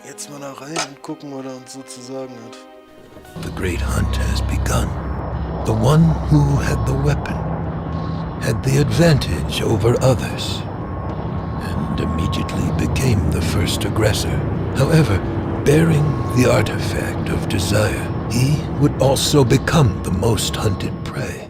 jetzt mal da rein und gucken, was er uns so zu sagen hat. The great hunt has begun. The one who had the weapon had the advantage over others, and immediately became the first aggressor. However, bearing the artifact of desire, he would also become the most hunted prey.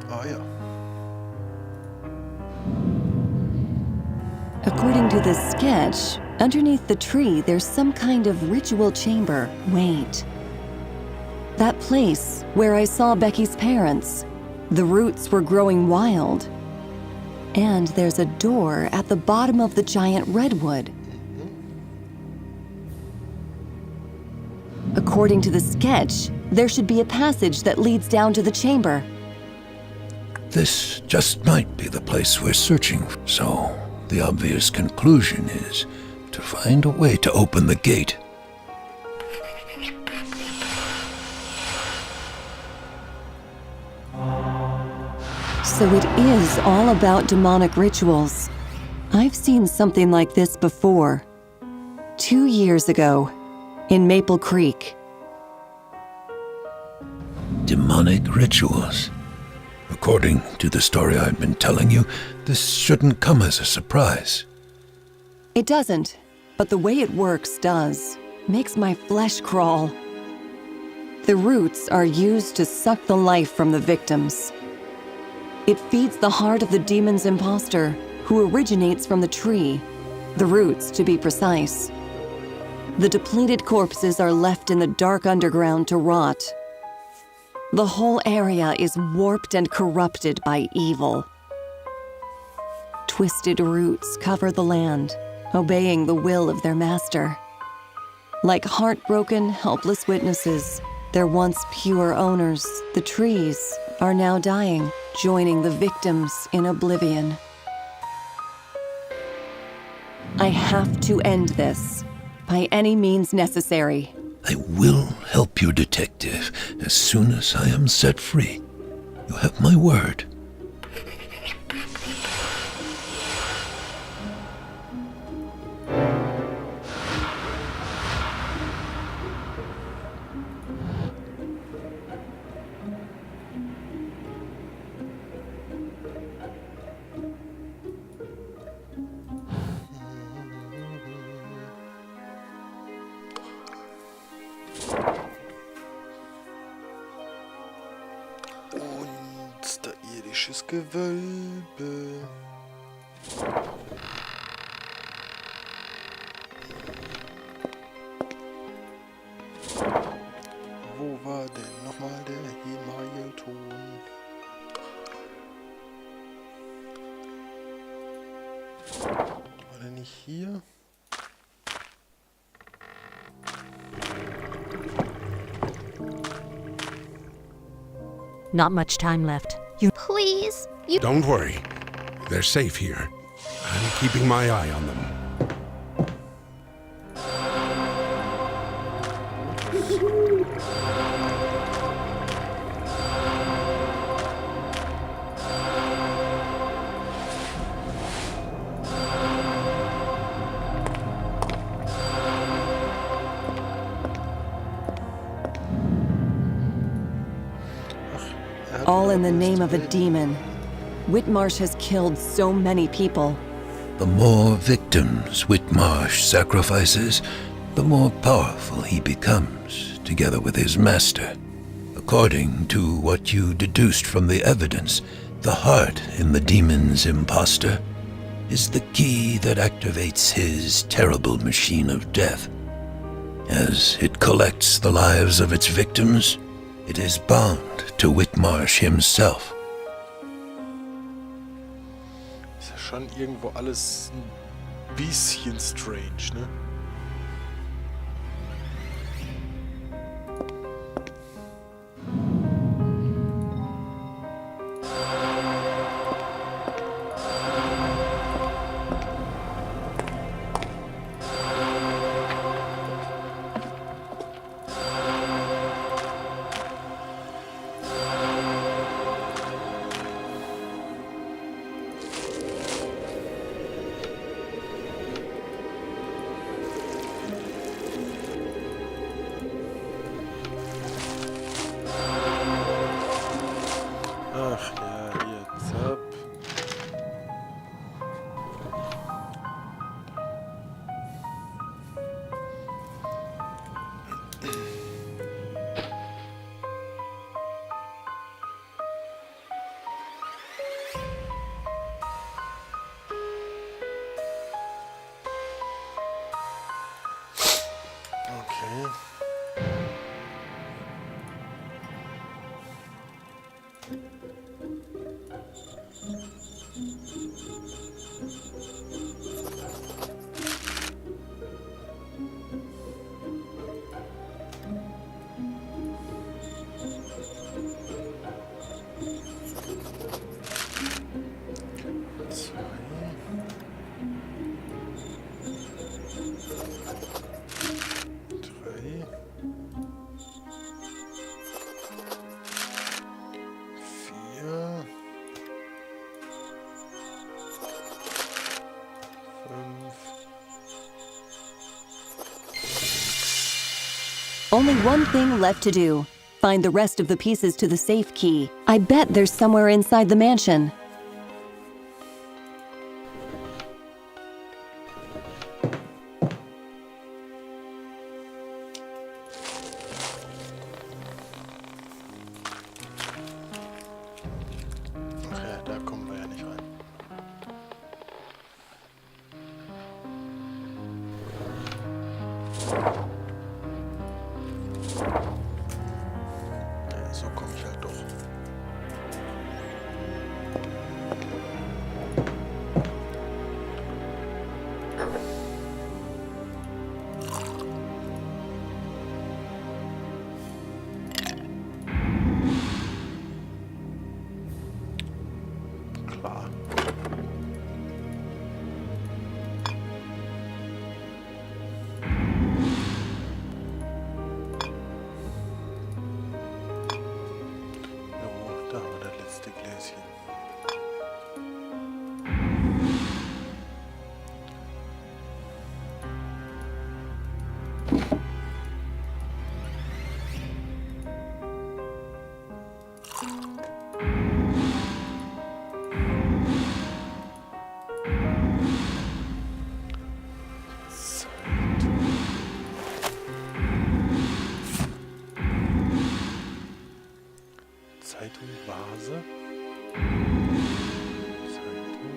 Ah ja. According to this sketch, underneath the tree there's some kind of ritual chamber. Wait. That place where I saw Becky's parents. The roots were growing wild. And there's a door at the bottom of the giant redwood. According to the sketch, there should be a passage that leads down to the chamber. This just might be the place we're searching for. So, the obvious conclusion is to find a way to open the gate. So it is all about demonic rituals. I've seen something like this before. 2 years ago, in Maple Creek. Demonic rituals. According to the story I've been telling you, this shouldn't come as a surprise. It doesn't, but the way it works does. Makes my flesh crawl. The roots are used to suck the life from the victims. It feeds the heart of the demon's imposter, who originates from the tree, the roots to be precise. The depleted corpses are left in the dark underground to rot. The whole area is warped and corrupted by evil. Twisted roots cover the land, obeying the will of their master. Like heartbroken, helpless witnesses, their once pure owners, the trees, are now dying, joining the victims in oblivion. I have to end this, by any means necessary. I will help you, detective, as soon as I am set free. You have my word. Unterirdisches Gewölbe. Wo war denn nochmal der Himalton? War der nicht hier? Not much time left. Please, Don't worry. They're safe here. I'm keeping my eye on them. All in the name of a demon. Whitmarsh has killed so many people. The more victims Whitmarsh sacrifices, the more powerful he becomes, together with his master. According to what you deduced from the evidence, the heart in the demon's imposter is the key that activates his terrible machine of death. As it collects the lives of its victims, it is bound to Whitmarsh himself. Ist ja schon irgendwo alles ein bisschen strange, ne? Only one thing left to do. Find the rest of the pieces to the safe key. I bet there's somewhere inside the mansion. Ach ja, da kommen wir ja nicht rein. Ja, so komme ich halt doch. Klar. Jo, da haben wir das letzte Gläschen. Zeitung, Vase. Zeitung.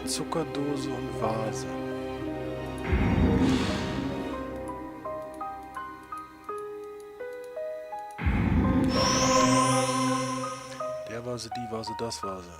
Zuckerdose und Vase. Der Vase, die Vase, das Vase.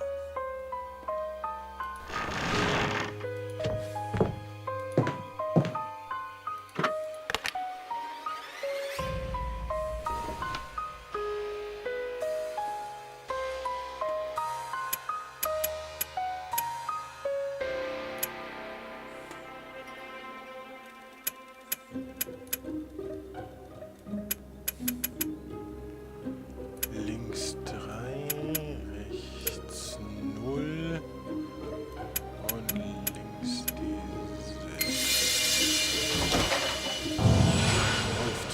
Links 3, rechts 0 und links die 6. Läuft.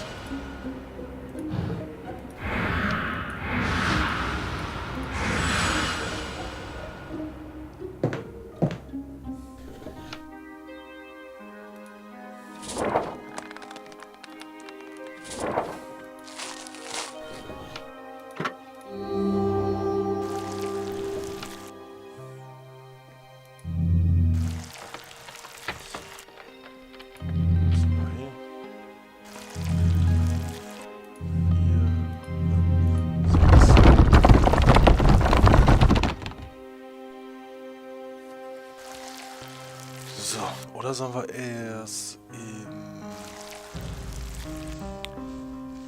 So, oder sollen wir erst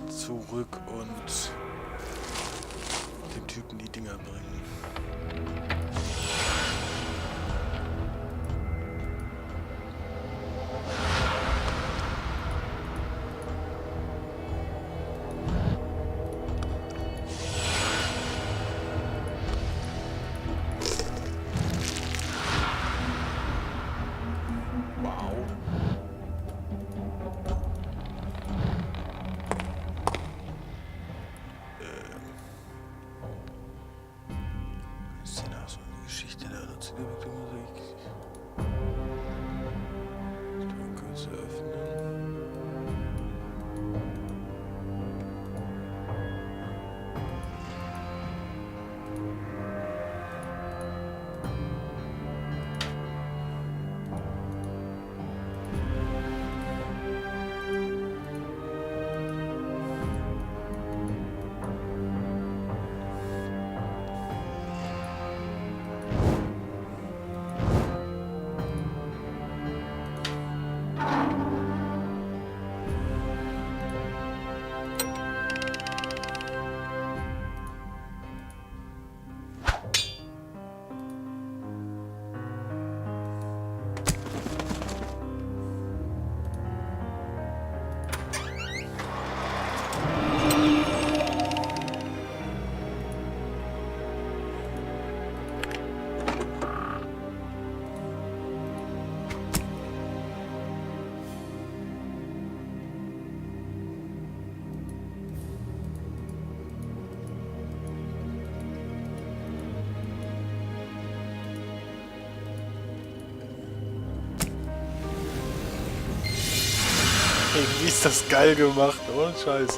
zurück und dem Typen die Dinger bringen? irgendwie ist das geil gemacht, ohne Scheiß.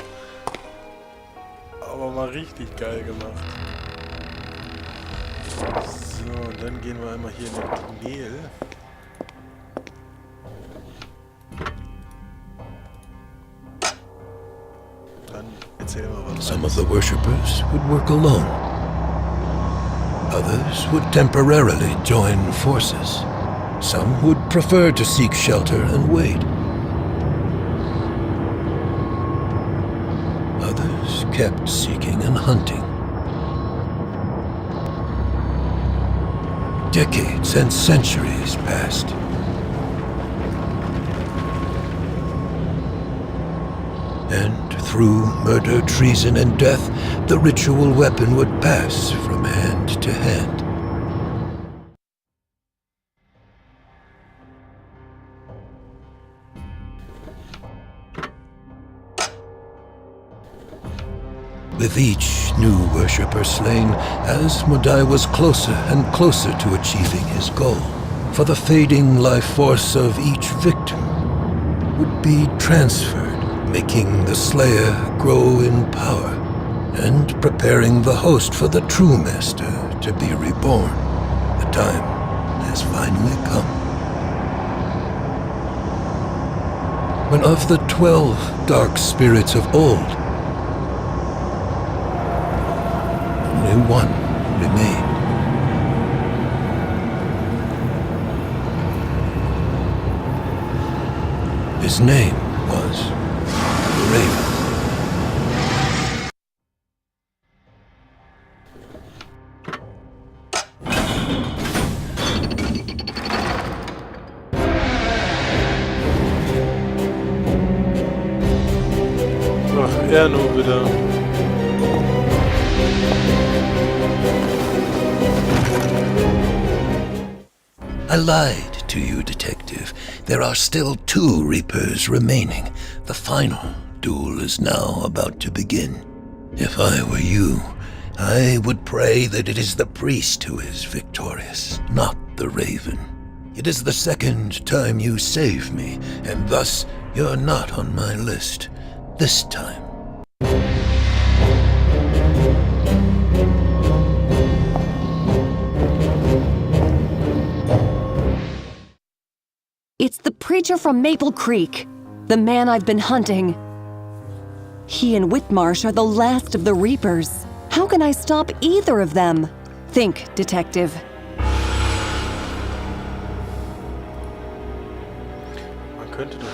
Aber mal richtig geil gemacht. So, und dann gehen wir einmal hier in den Tunnel. Dann erzähl mal was. Some of the worshippers would work alone. Others would temporarily join forces. Some would prefer to seek shelter and wait. Others kept seeking and hunting. Decades and centuries passed. And through murder, treason, and death, the ritual weapon would pass from hand to hand. With each new worshipper slain, Asmodai was closer and closer to achieving his goal. For the fading life force of each victim would be transferred, making the Slayer grow in power, and preparing the host for the true Master to be reborn. The time has finally come. When of the 12 dark spirits of old, only one remained. His name was Raven. Ach, er nur wieder. I lied to you, Detective. There are still 2 Reapers remaining. The final duel is now about to begin. If I were you, I would pray that it is the priest who is victorious, not the Raven. It is the second time you save me, and thus you're not on my list. This time. It's the preacher from Maple Creek, the man I've been hunting. He and Whitmarsh are the last of the Reapers. How can I stop either of them? Think, Detective. Man könnte doch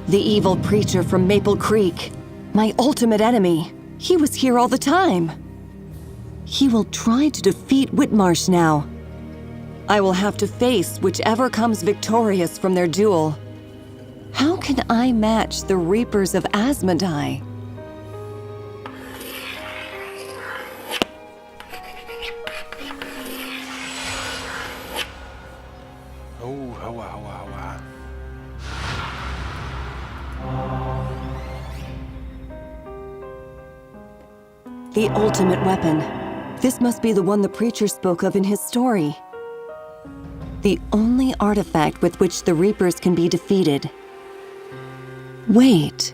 The evil preacher from Maple Creek, my ultimate enemy. He was here all the time. He will try to defeat Whitmarsh now. I will have to face whichever comes victorious from their duel. How can I match the Reapers of Asmodai? Oh, aua, aua, aua. The ultimate weapon. This must be the one the preacher spoke of in his story. The only artifact with which the Reapers can be defeated. Wait.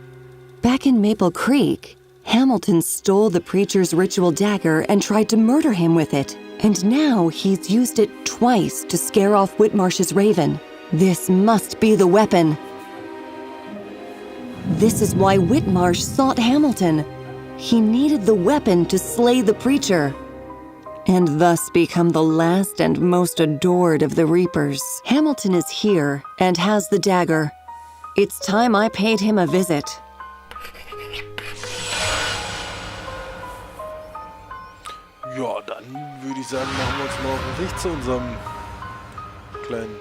Back in Maple Creek, Hamilton stole the preacher's ritual dagger and tried to murder him with it. And now he's used it twice to scare off Whitmarsh's Raven. This must be the weapon. This is why Whitmarsh sought Hamilton. He needed the weapon to slay the preacher, and thus become the last and most adored of the Reapers. Hamilton is here and has the dagger. It's time I paid him a visit. Ja, dann würde ich sagen, machen wir uns mal auf den Weg zu unserem kleinen